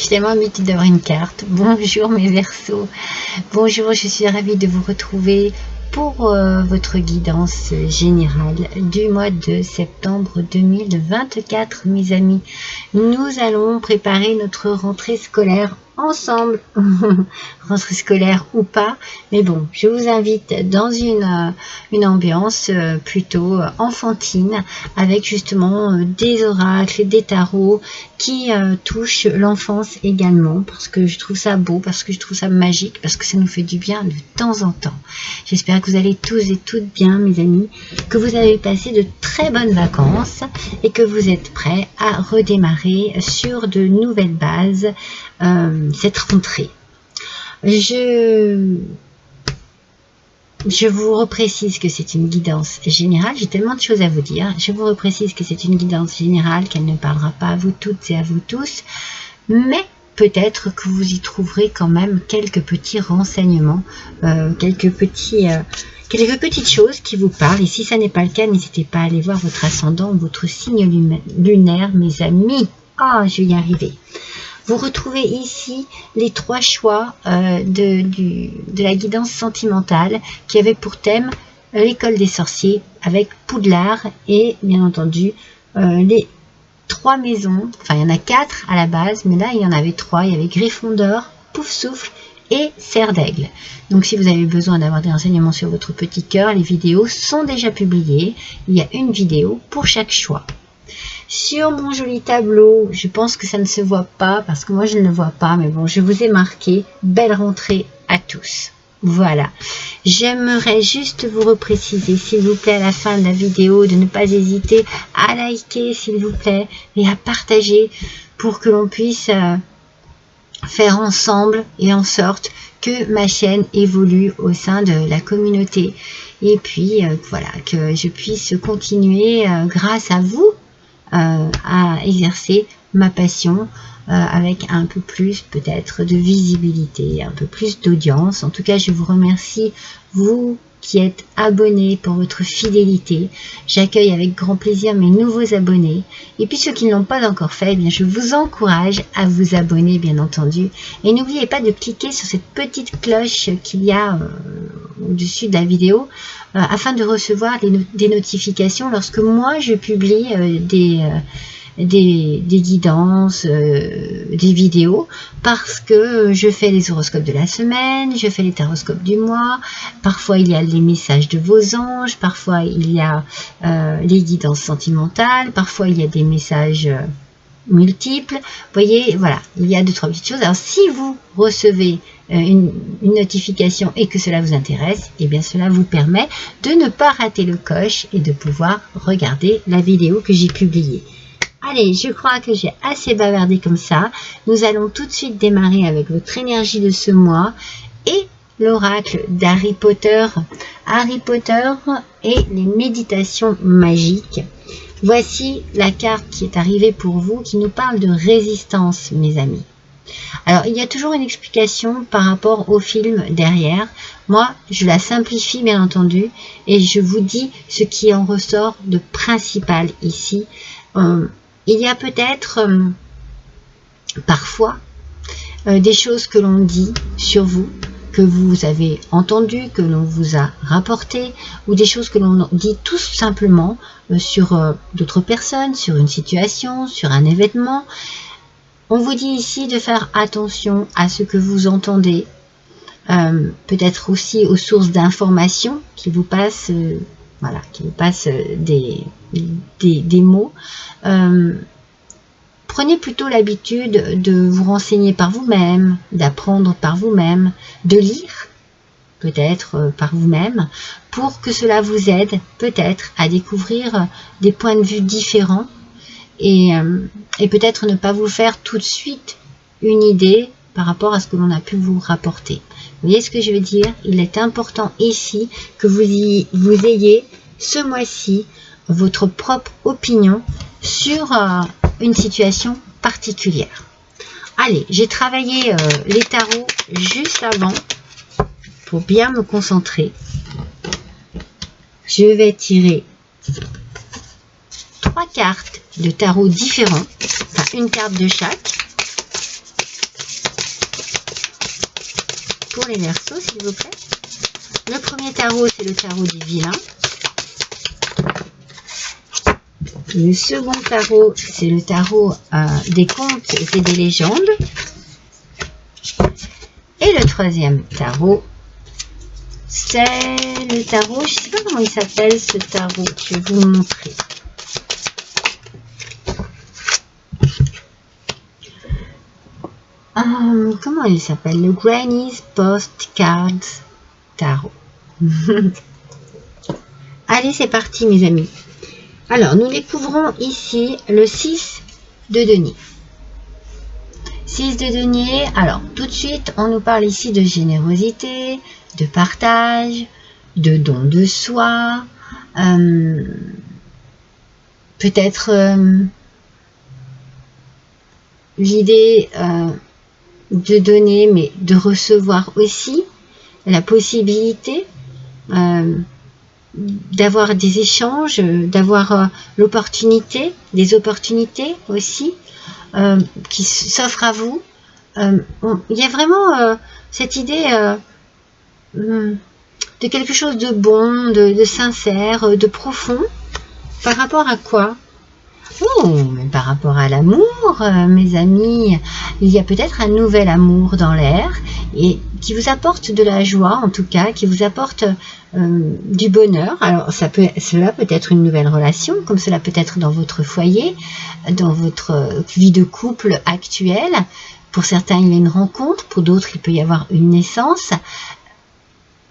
Je suis tellement habituée d'avoir une carte. Bonjour mes Verseaux. Bonjour, je suis ravie de vous retrouver pour votre guidance générale du mois de septembre 2024, mes amis. Nous allons préparer notre rentrée scolaire ensemble, rentrée scolaire ou pas, mais bon, je vous invite dans une ambiance plutôt enfantine, avec justement des oracles, des tarots qui touchent l'enfance également, parce que je trouve ça beau, parce que je trouve ça magique, parce que ça nous fait du bien de temps en temps. J'espère que vous allez tous et toutes bien, mes amis, que vous avez passé de très bonnes vacances et que vous êtes prêts à redémarrer sur de nouvelles bases cette rentrée. Je vous reprécise que c'est une guidance générale. J'ai tellement de choses à vous dire. Je vous reprécise que c'est une guidance générale, qu'elle ne parlera pas à vous toutes et à vous tous, mais peut-être que vous y trouverez quand même quelques petits renseignements, quelques petites choses qui vous parlent. Et si ça n'est pas le cas, n'hésitez pas à aller voir votre ascendant, votre signe lunaire, mes amis. Ah, je vais y arriver. Vous retrouvez ici les 3 choix de la guidance sentimentale qui avait pour thème l'école des sorciers avec Poudlard et bien entendu les 3 maisons. Enfin, il y en a 4 à la base, mais là il y en avait 3. Il y avait Gryffondor, Poufsouffle et Serre d'Aigle. Donc si vous avez besoin d'avoir des renseignements sur votre petit cœur, les vidéos sont déjà publiées. Il y a une vidéo pour chaque choix. Sur mon joli tableau, je pense que ça ne se voit pas parce que moi je ne le vois pas, mais bon, je vous ai marqué belle rentrée à tous. Voilà, j'aimerais juste vous repréciser, s'il vous plaît, à la fin de la vidéo, de ne pas hésiter à liker, s'il vous plaît, et à partager pour que l'on puisse faire ensemble et en sorte que ma chaîne évolue au sein de la communauté. Et puis, voilà, que je puisse continuer grâce à vous à exercer ma passion avec un peu plus peut-être de visibilité, un peu plus d'audience. En tout cas, je vous remercie, vous qui êtes abonnés, pour votre fidélité. J'accueille avec grand plaisir mes nouveaux abonnés. Et puis ceux qui ne l'ont pas encore fait, eh bien, je vous encourage à vous abonner, bien entendu. Et n'oubliez pas de cliquer sur cette petite cloche qu'il y a au-dessus de la vidéo afin de recevoir des notifications lorsque moi je publie des guidances, des vidéos, parce que je fais les horoscopes de la semaine, je fais les taroscopes du mois, parfois il y a les messages de vos anges, parfois il y a les guidances sentimentales, parfois il y a des messages multiples. Vous voyez, voilà, il y a 2-3 petites choses. Alors si vous recevez une notification et que cela vous intéresse, et bien cela vous permet de ne pas rater le coche et de pouvoir regarder la vidéo que j'ai publiée. Allez, je crois que j'ai assez bavardé comme ça. Nous allons tout de suite démarrer avec votre énergie de ce mois et l'oracle d'Harry Potter. Harry Potter et les méditations magiques. Voici la carte qui est arrivée pour vous, qui nous parle de résistance, mes amis. Alors, il y a toujours une explication par rapport au film derrière. Moi, je la simplifie, bien entendu, et je vous dis ce qui en ressort de principal ici. Il y a peut-être parfois des choses que l'on dit sur vous, que vous avez entendu, que l'on vous a rapporté, ou des choses que l'on dit tout simplement sur d'autres personnes, sur une situation, sur un événement. On vous dit ici de faire attention à ce que vous entendez, peut-être aussi aux sources d'informations qui vous passent, voilà, qui vous passent des mots. Prenez plutôt l'habitude de vous renseigner par vous-même, d'apprendre par vous-même, de lire peut-être par vous-même, pour que cela vous aide peut-être à découvrir des points de vue différents et peut-être ne pas vous faire tout de suite une idée par rapport à ce que l'on a pu vous rapporter. Vous voyez ce que je veux dire? Il est important ici que vous ayez ce mois-ci votre propre opinion sur une situation particulière. Allez, j'ai travaillé les tarots juste avant pour bien me concentrer. Je vais tirer 3 cartes de tarot différents, enfin une carte de chaque. pour les Verseaux, s'il vous plaît. Le premier tarot, c'est le tarot du vilain. Le second tarot, c'est le tarot des contes et des légendes. Et le troisième tarot, c'est le tarot, je ne sais pas comment il s'appelle ce tarot, je vais vous le montrer. Comment il s'appelle? Le Granny's Postcards Tarot. Allez, c'est parti mes amis. Alors, nous découvrons ici le 6 de denier. 6 de denier, alors tout de suite, on nous parle ici de générosité, de partage, de don de soi, peut-être l'idée de donner, mais de recevoir aussi, la possibilité d'avoir des échanges, d'avoir l'opportunité, des opportunités aussi qui s'offrent à vous. Il y a vraiment cette idée de quelque chose de bon, de sincère, de profond. Par rapport à quoi? Oh, mais par rapport à l'amour, mes amis, il y a peut-être un nouvel amour dans l'air et qui vous apporte de la joie, en tout cas, qui vous apporte du bonheur. Alors, cela peut être une nouvelle relation, comme cela peut être dans votre foyer, dans votre vie de couple actuelle. Pour certains, il y a une rencontre, pour d'autres, il peut y avoir une naissance.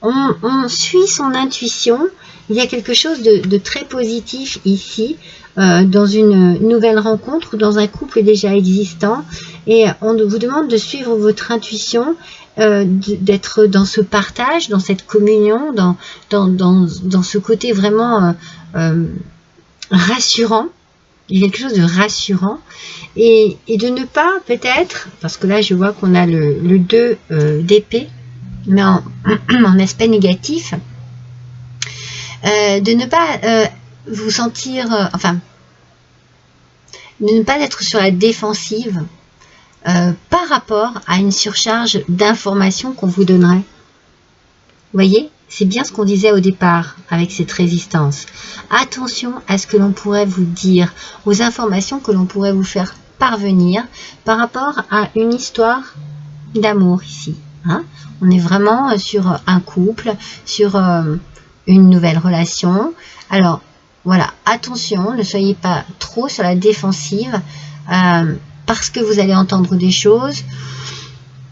On suit son intuition. Il y a quelque chose de très positif ici, dans une nouvelle rencontre ou dans un couple déjà existant. Et on vous demande de suivre votre intuition, d'être dans ce partage, dans cette communion, dans ce côté vraiment rassurant. Il y a quelque chose de rassurant. Et de ne pas peut-être, parce que là je vois qu'on a le 2 d'épée, mais en aspect négatif, de ne pas vous sentir, de ne pas être sur la défensive par rapport à une surcharge d'informations qu'on vous donnerait. Vous voyez, c'est bien ce qu'on disait au départ avec cette résistance. Attention à ce que l'on pourrait vous dire, aux informations que l'on pourrait vous faire parvenir par rapport à une histoire d'amour ici. Hein. On est vraiment sur un couple, sur une nouvelle relation. Alors, voilà, attention, ne soyez pas trop sur la défensive parce que vous allez entendre des choses,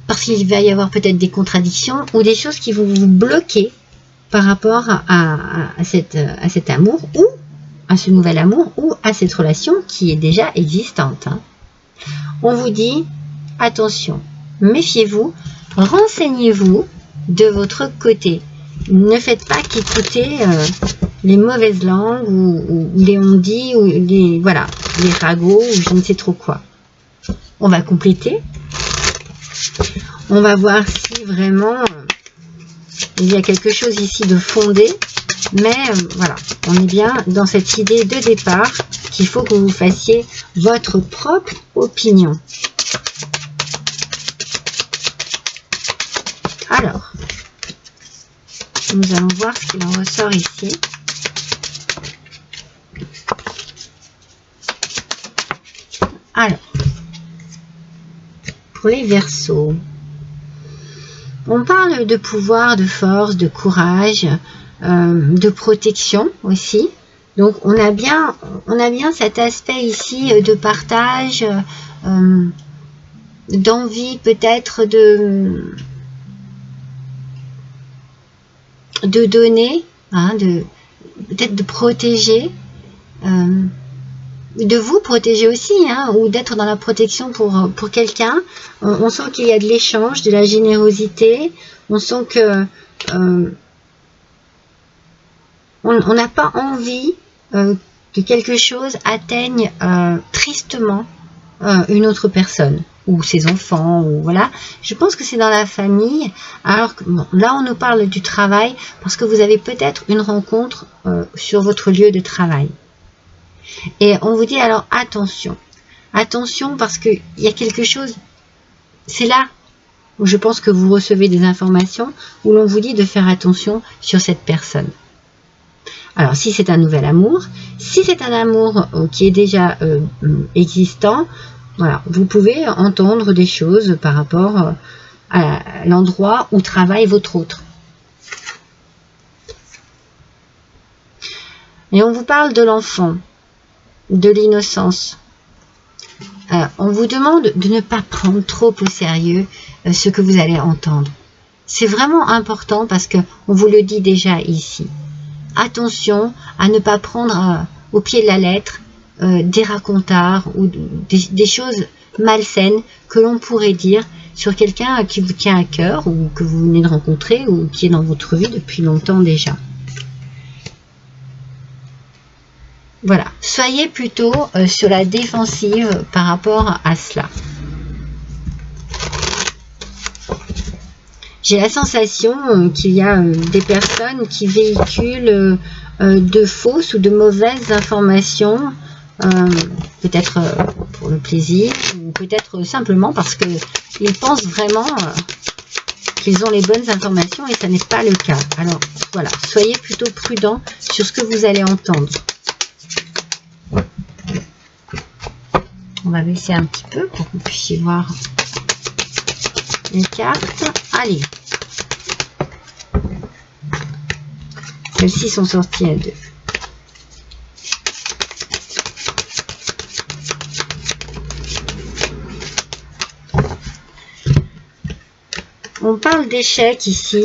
parce qu'il va y avoir peut-être des contradictions ou des choses qui vont vous bloquer par rapport à cet amour ou à ce nouvel amour ou à cette relation qui est déjà existante. Hein. On vous dit, attention, méfiez-vous, renseignez-vous de votre côté. Ne faites pas qu'écouter les mauvaises langues ou les on-dit ou les ragots ou je ne sais trop quoi. On va compléter. On va voir si vraiment il y a quelque chose ici de fondé. Mais voilà, on est bien dans cette idée de départ qu'il faut que vous fassiez votre propre opinion. Alors, nous allons voir ce qu'il en ressort ici. Alors, pour les Verseaux, on parle de pouvoir, de force, de courage, de protection aussi. Donc, on a bien cet aspect ici de partage, d'envie peut-être de donner, hein, peut-être de protéger, de vous protéger aussi, hein, ou d'être dans la protection pour quelqu'un. On sent qu'il y a de l'échange, de la générosité. On sent que on n'a pas envie que quelque chose atteigne tristement une autre personne ou ses enfants, ou voilà. Je pense que c'est dans la famille. Alors que, bon, là, on nous parle du travail parce que vous avez peut-être une rencontre sur votre lieu de travail. Et on vous dit alors attention. Attention parce qu'il y a quelque chose, c'est là. où je pense que vous recevez des informations où l'on vous dit de faire attention sur cette personne. Alors, si c'est un nouvel amour, si c'est un amour qui est déjà existant, voilà, vous pouvez entendre des choses par rapport à l'endroit où travaille votre autre. Et on vous parle de l'enfant, de l'innocence. On vous demande de ne pas prendre trop au sérieux ce que vous allez entendre. C'est vraiment important parce qu'on vous le dit déjà ici. Attention à ne pas prendre au pied de la lettre des racontards ou des choses malsaines que l'on pourrait dire sur quelqu'un qui vous tient à cœur ou que vous venez de rencontrer ou qui est dans votre vie depuis longtemps déjà. Voilà, soyez plutôt sur la défensive par rapport à cela. J'ai la sensation qu'il y a des personnes qui véhiculent de fausses ou de mauvaises informations, peut-être pour le plaisir, ou peut-être simplement parce qu'ils pensent vraiment qu'ils ont les bonnes informations et ça n'est pas le cas. Alors voilà, soyez plutôt prudents sur ce que vous allez entendre. On va baisser un petit peu pour que vous puissiez voir les cartes. Allez. Celles-ci sont sorties à 2. On parle d'échec ici.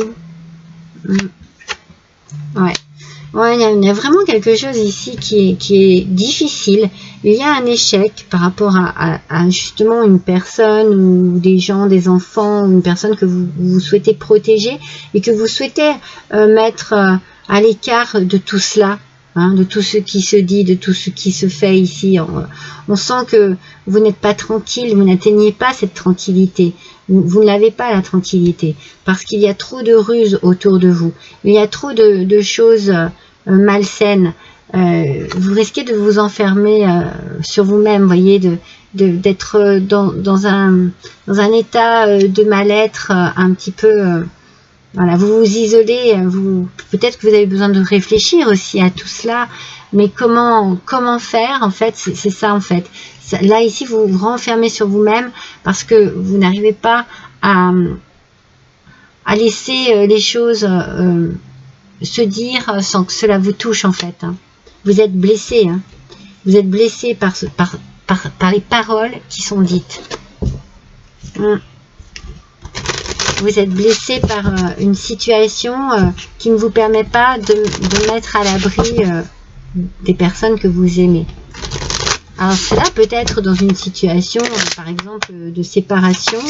Ouais, il y a vraiment quelque chose ici qui est difficile. Il y a un échec par rapport à justement une personne ou des gens, des enfants, ou une personne que vous souhaitez protéger et que vous souhaitez mettre à l'écart de tout cela, hein, de tout ce qui se dit, de tout ce qui se fait ici. On sent que vous n'êtes pas tranquille, vous n'atteignez pas cette tranquillité. Vous ne l'avez pas, la tranquillité, parce qu'il y a trop de ruses autour de vous. Il y a trop de choses malsaines. Vous risquez de vous enfermer sur vous-même, voyez, d'être dans un état de mal-être un petit peu... voilà, vous vous isolez, peut-être que vous avez besoin de réfléchir aussi à tout cela, mais comment faire, en fait, c'est ça, en fait. Là, ici, vous vous renfermez sur vous-même parce que vous n'arrivez pas à laisser les choses se dire sans que cela vous touche, en fait. Hein. Vous êtes blessé, hein. Vous êtes blessé par les paroles qui sont dites. Vous êtes blessé par une situation qui ne vous permet pas de mettre à l'abri des personnes que vous aimez. Alors cela peut être dans une situation, par exemple, de séparation,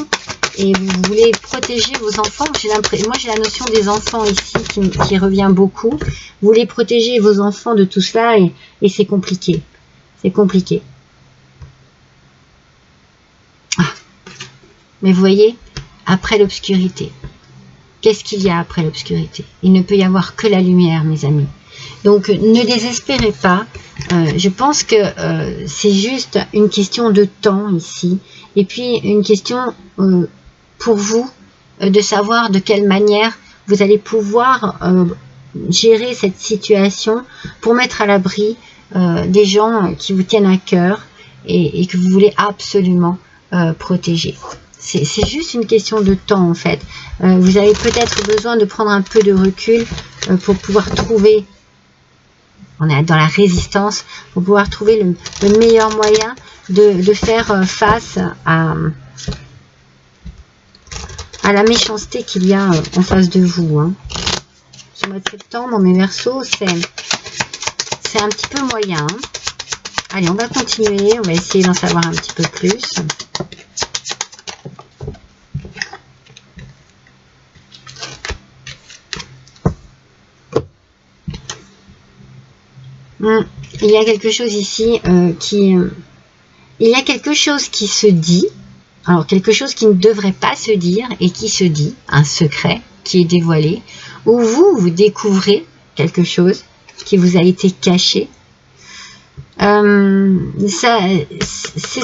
et vous voulez protéger vos enfants. Moi j'ai la notion des enfants ici qui revient beaucoup. Vous voulez protéger vos enfants de tout cela et c'est compliqué. C'est compliqué. Ah. Mais vous voyez, après l'obscurité, qu'est-ce qu'il y a après l'obscurité? Il ne peut y avoir que la lumière, mes amis. Donc ne désespérez pas, je pense que c'est juste une question de temps ici, et puis une question pour vous de savoir de quelle manière vous allez pouvoir gérer cette situation pour mettre à l'abri des gens qui vous tiennent à cœur et que vous voulez absolument protéger. C'est juste une question de temps en fait. Vous avez peut-être besoin de prendre un peu de recul pour pouvoir trouver... On est dans la résistance pour pouvoir trouver le meilleur moyen de faire face à la méchanceté qu'il y a en face de vous. Hein. Ce mois de septembre, mes Verseaux, c'est un petit peu moyen. Hein. Allez, on va continuer. On va essayer d'en savoir un petit peu plus. Il y a quelque chose ici il y a quelque chose qui se dit, alors quelque chose qui ne devrait pas se dire et qui se dit, un secret qui est dévoilé, où vous découvrez quelque chose qui vous a été caché. c'est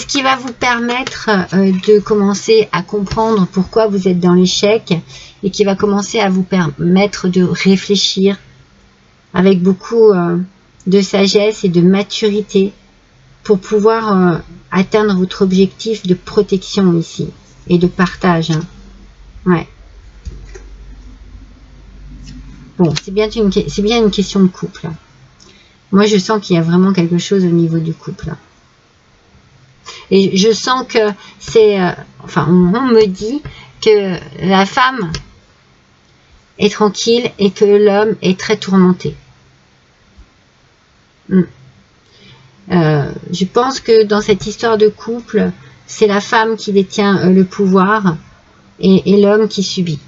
ce qui va vous permettre de commencer à comprendre pourquoi vous êtes dans l'échec et qui va commencer à vous permettre de réfléchir avec beaucoup de sagesse et de maturité pour pouvoir atteindre votre objectif de protection ici et de partage. Hein. Ouais. Bon, c'est bien une question de couple. Moi, je sens qu'il y a vraiment quelque chose au niveau du couple. Et je sens que c'est... enfin, on me dit que la femme est tranquille et que l'homme est très tourmenté. Je pense que dans cette histoire de couple, c'est la femme qui détient le pouvoir et l'homme qui subit.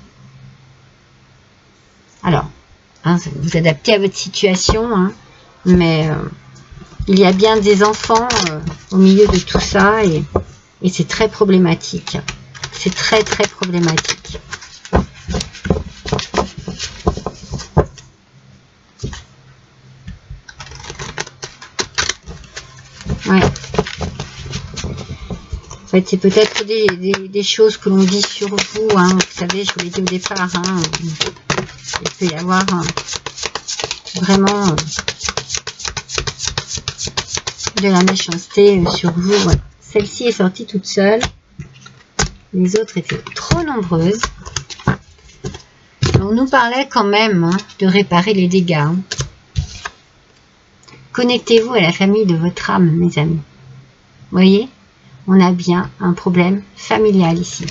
Alors, hein, vous adaptez à votre situation, hein, mais il y a bien des enfants au milieu de tout ça et c'est très problématique. C'est très très problématique. Ouais. En fait, c'est peut-être des choses que l'on dit sur vous. Hein. Vous savez, je vous l'ai dit au départ. Hein. Il peut y avoir vraiment de la méchanceté sur vous. Voilà. Celle-ci est sortie toute seule. Les autres étaient trop nombreuses. On nous parlait quand même hein, de réparer les dégâts. Hein. Connectez-vous à la famille de votre âme, mes amis. Vous voyez, on a bien un problème familial ici.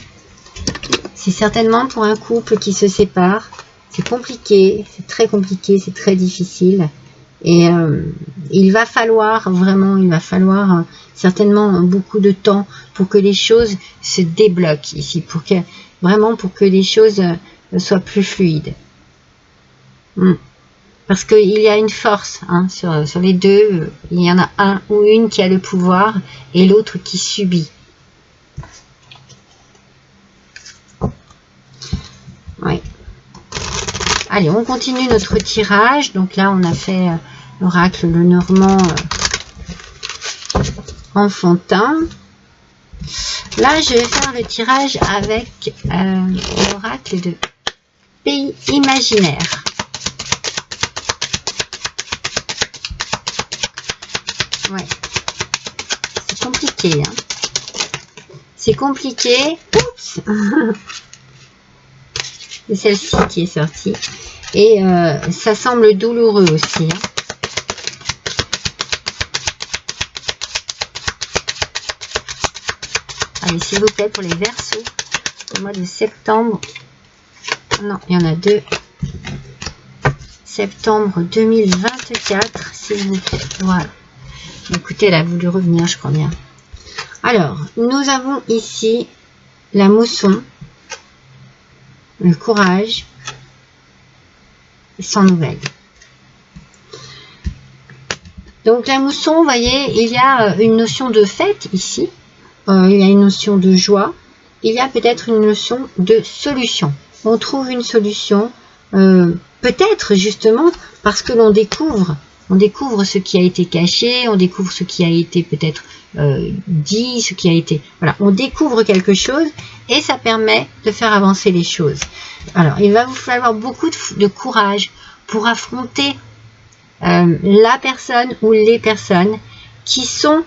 C'est certainement pour un couple qui se sépare. C'est compliqué, c'est très compliqué, c'est très difficile. Et il va falloir certainement beaucoup de temps pour que les choses se débloquent ici, pour que les choses soient plus fluides. Parce qu'il y a une force hein, sur les deux, il y en a un ou une qui a le pouvoir et l'autre qui subit. Oui. Allez, on continue notre tirage. Donc là, on a fait l'oracle le Normand enfantin. Là, je vais faire le tirage avec l'oracle de pays imaginaire. Ouais. C'est compliqué. Hein. C'est compliqué. Oups. C'est celle-ci qui est sortie. Et ça semble douloureux aussi. Hein. Allez, s'il vous plaît, pour les Verseaux, au mois de septembre. Non, il y en a deux. Septembre 2024, s'il vous plaît. Voilà. Écoutez, elle a voulu revenir, je crois bien. Alors, nous avons ici la mousson, le courage, sans nouvelles. Donc, la mousson, vous voyez, il y a une notion de fête ici. Il y a une notion de joie. Il y a peut-être une notion de solution. On trouve une solution, peut-être justement parce que l'on découvre ce qui a été caché, on découvre ce qui a été peut-être dit, ce qui a été... Voilà, on découvre quelque chose et ça permet de faire avancer les choses. Alors, il va vous falloir beaucoup de courage pour affronter la personne ou les personnes qui sont...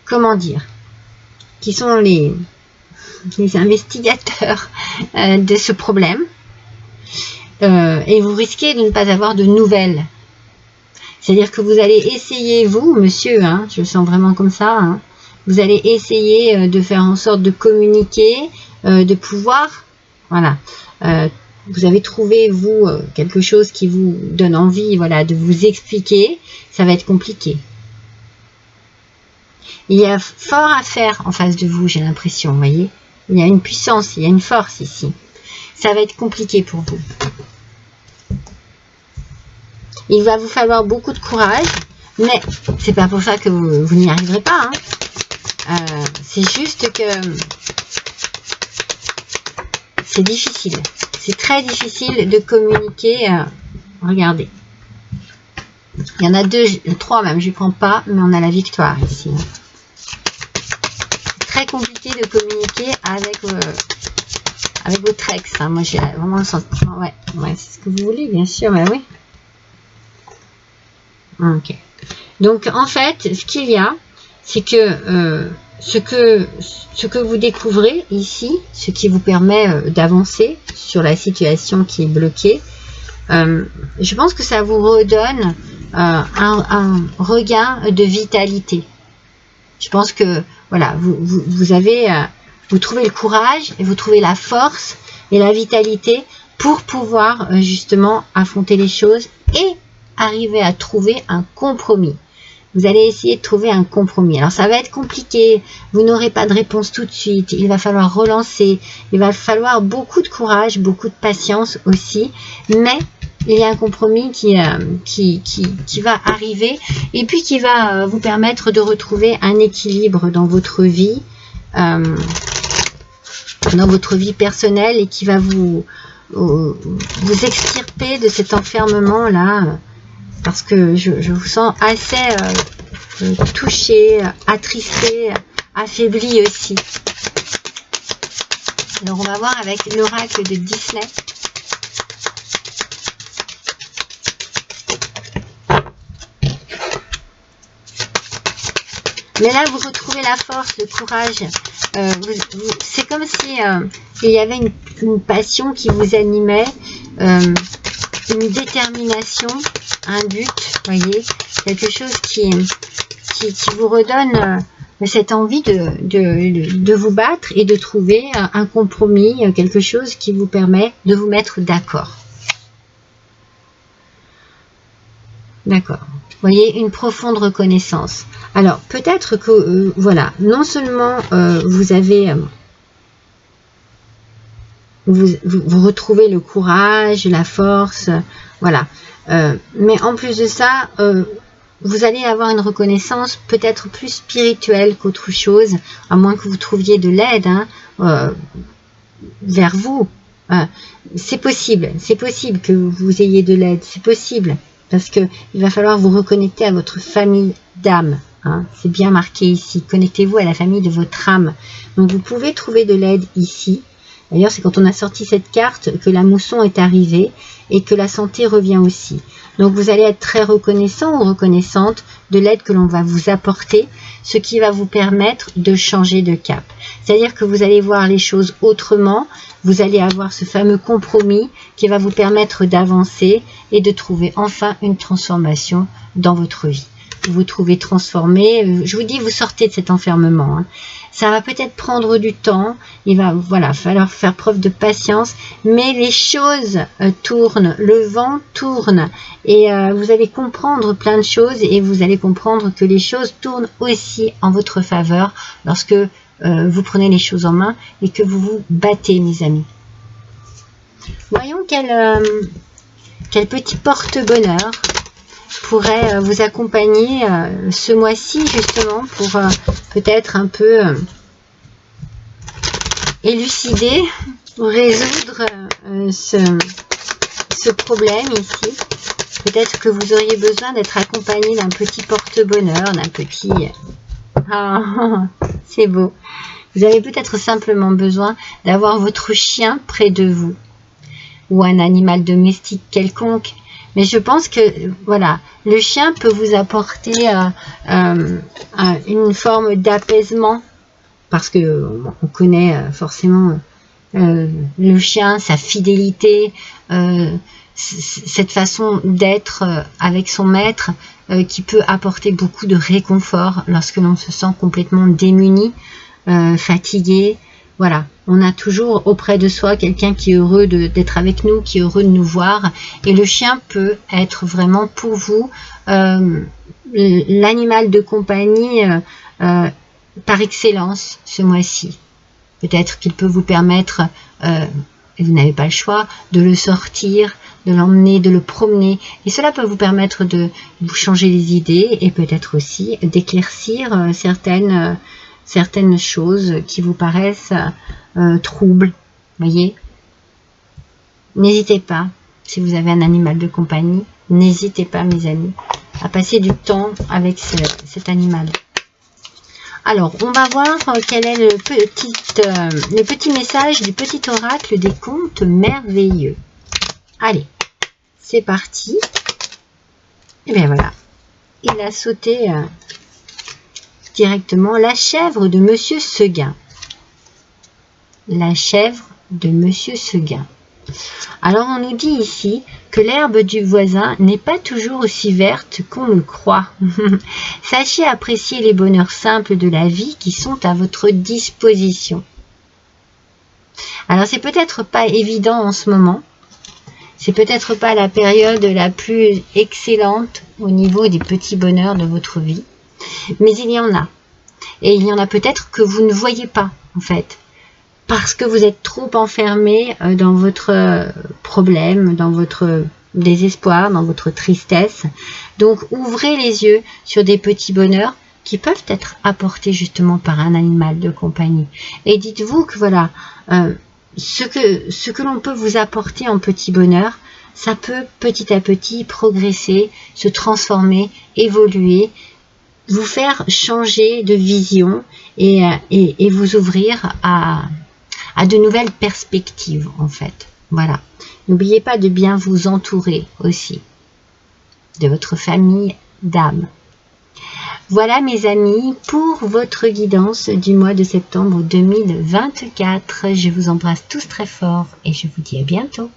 comment dire, qui sont les investigateurs de ce problème, et vous risquez de ne pas avoir de nouvelles. C'est-à-dire que vous allez essayer, vous, monsieur, hein, je le sens vraiment comme ça, hein, vous allez essayer de faire en sorte de communiquer, de pouvoir, voilà, vous avez trouvé, vous, quelque chose qui vous donne envie, voilà, de vous expliquer, ça va être compliqué. Il y a fort à faire en face de vous, j'ai l'impression, vous voyez. Il y a une puissance, il y a une force ici. Ça va être compliqué pour vous. Il va vous falloir beaucoup de courage, mais c'est pas pour ça que vous n'y arriverez pas. Hein. C'est juste que c'est difficile. C'est très difficile de communiquer. Regardez. Il y en a 2, 3 même, je ne prends pas, mais on a la victoire ici. C'est très compliqué de communiquer avec votre ex. Hein. Moi, j'ai vraiment le sentiment, ouais c'est ce que vous voulez, bien sûr, mais oui. Ok. Donc, en fait, ce qu'il y a, c'est que ce que vous découvrez ici, ce qui vous permet d'avancer sur la situation qui est bloquée, je pense que ça vous redonne un regain de vitalité. Je pense que voilà, vous trouvez le courage et vous trouvez la force et la vitalité pour pouvoir justement affronter les choses et arriver à trouver un compromis. Vous allez essayer de trouver un compromis. Alors ça va être compliqué, vous n'aurez pas de réponse tout de suite, il va falloir relancer, il va falloir beaucoup de courage, beaucoup de patience aussi, mais il y a un compromis qui va arriver et puis qui va vous permettre de retrouver un équilibre dans votre vie personnelle et qui va vous extirper de cet enfermement là, parce que je vous sens assez touché, attristé, affaibli aussi. Alors on va voir avec l'oracle de Disney. Mais là, vous retrouvez la force, le courage. C'est comme si il y avait une passion qui vous animait, une détermination, un but, voyez, quelque chose qui vous redonne cette envie de vous battre et de trouver un compromis, quelque chose qui vous permet de vous mettre d'accord. D'accord. Vous voyez, une profonde reconnaissance. Alors, peut-être que, voilà, non seulement vous avez... Vous retrouvez le courage, la force, voilà. Mais en plus de ça, vous allez avoir une reconnaissance peut-être plus spirituelle qu'autre chose, à moins que vous trouviez de l'aide vers vous. C'est possible que vous ayez de l'aide, c'est possible. Parce qu'il va falloir vous reconnecter à votre famille d'âme. Hein, c'est bien marqué ici. Connectez-vous à la famille de votre âme. Donc vous pouvez trouver de l'aide ici. D'ailleurs, c'est quand on a sorti cette carte que la mousson est arrivée et que la santé revient aussi. Donc vous allez être très reconnaissant ou reconnaissante de l'aide que l'on va vous apporter, ce qui va vous permettre de changer de cap. C'est-à-dire que vous allez voir les choses autrement, vous allez avoir ce fameux compromis qui va vous permettre d'avancer et de trouver enfin une transformation dans votre vie. Vous vous trouvez transformé, je vous dis, vous sortez de cet enfermement. Hein. Ça va peut-être prendre du temps, il va falloir faire preuve de patience, mais les choses tournent, le vent tourne et vous allez comprendre plein de choses et vous allez comprendre que les choses tournent aussi en votre faveur lorsque vous prenez les choses en main et que vous vous battez, mes amis. Voyons quel petit porte-bonheur pourrait vous accompagner ce mois-ci justement pour peut-être un peu élucider ou résoudre ce problème ici. Peut-être que vous auriez besoin d'être accompagné d'un petit porte-bonheur, d'un petit... Ah, c'est beau. Vous avez peut-être simplement besoin d'avoir votre chien près de vous ou un animal domestique quelconque. Mais je pense que, voilà, le chien peut vous apporter une forme d'apaisement. Parce que on connaît forcément le chien, sa fidélité, cette façon d'être avec son maître qui peut apporter beaucoup de réconfort lorsque l'on se sent complètement démuni, fatigué. Voilà, on a toujours auprès de soi quelqu'un qui est heureux d'être avec nous, qui est heureux de nous voir. Et le chien peut être vraiment pour vous l'animal de compagnie par excellence ce mois-ci. Peut-être qu'il peut vous permettre, et vous n'avez pas le choix, de le sortir, de l'emmener, de le promener. Et cela peut vous permettre de vous changer les idées et peut-être aussi d'éclaircir certaines choses qui vous paraissent troubles. Voyez, n'hésitez pas, si vous avez un animal de compagnie, n'hésitez pas, mes amis, à passer du temps avec cet animal. Alors, on va voir quel est le petit message du petit oracle des contes merveilleux. Allez, c'est parti. Et bien voilà, il a sauté directement la chèvre de Monsieur Seguin. La chèvre de Monsieur Seguin. Alors on nous dit ici que l'herbe du voisin n'est pas toujours aussi verte qu'on le croit. Sachez apprécier les bonheurs simples de la vie qui sont à votre disposition. Alors c'est peut-être pas évident en ce moment. C'est peut-être pas la période la plus excellente au niveau des petits bonheurs de votre vie. Mais il y en a. Et il y en a peut-être que vous ne voyez pas en fait. Parce que vous êtes trop enfermé dans votre problème, dans votre désespoir, dans votre tristesse. Donc, ouvrez les yeux sur des petits bonheurs qui peuvent être apportés justement par un animal de compagnie. Et dites-vous que voilà, ce que l'on peut vous apporter en petit bonheur, ça peut petit à petit progresser, se transformer, évoluer, vous faire changer de vision et vous ouvrir à de nouvelles perspectives en fait. Voilà. N'oubliez pas de bien vous entourer aussi de votre famille d'âme. Voilà mes amis pour votre guidance du mois de septembre 2024. Je vous embrasse tous très fort et je vous dis à bientôt.